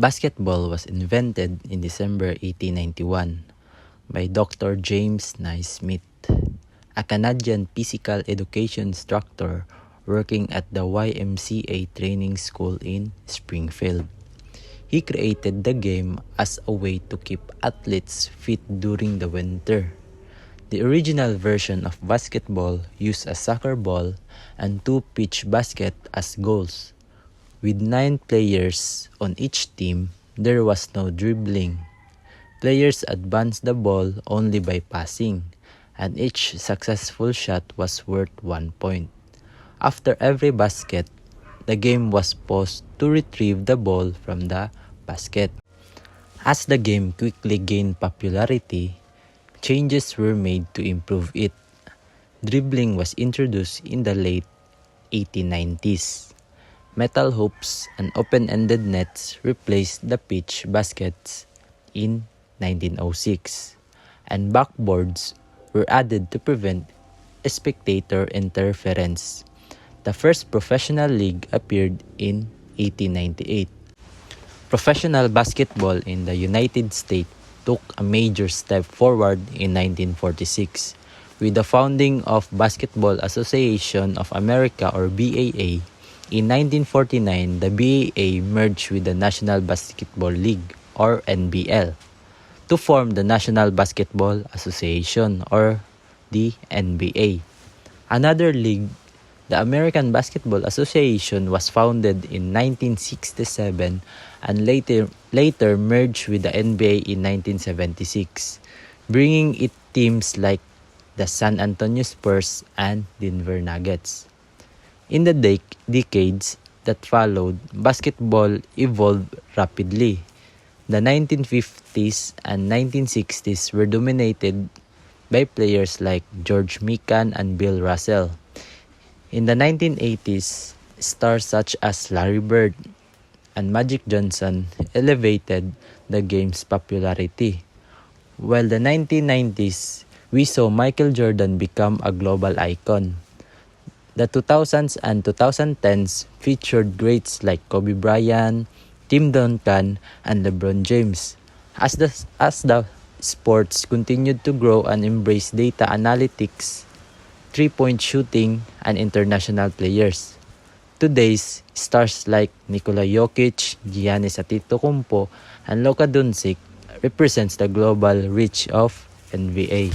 Basketball was invented in December 1891 by Dr. James Naismith, a Canadian physical education instructor working at the YMCA training school in Springfield. He created the game as a way to keep athletes fit during the winter. The original version of basketball used a soccer ball and two pitch baskets as goals. With 9 players on each team, there was no dribbling. Players advanced the ball only by passing, and each successful shot was worth 1 point. After every basket, the game was paused to retrieve the ball from the basket. As the game quickly gained popularity, changes were made to improve it. Dribbling was introduced in the late 1890s. Metal hoops and open-ended nets replaced the pitch baskets in 1906, and backboards were added to prevent spectator interference. The first professional league appeared in 1898. Professional basketball in the United States took a major step forward in 1946 with the founding of Basketball Association of America or BAA. In 1949, the BAA merged with the National Basketball League or NBL to form the National Basketball Association or the NBA. Another league, the American Basketball Association, was founded in 1967 and later merged with the NBA in 1976, bringing it teams like the San Antonio Spurs and Denver Nuggets. In the decades that followed, basketball evolved rapidly. The 1950s and 1960s were dominated by players like George Mikan and Bill Russell. In the 1980s, stars such as Larry Bird and Magic Johnson elevated the game's popularity. While the 1990s, we saw Michael Jordan become a global icon. The 2000s and 2010s featured greats like Kobe Bryant, Tim Duncan, and LeBron James. As the sports continued to grow and embrace data analytics, three-point shooting, and international players, today's stars like Nikola Jokic, Giannis Antetokounmpo, and Luka Doncic represents the global reach of NBA.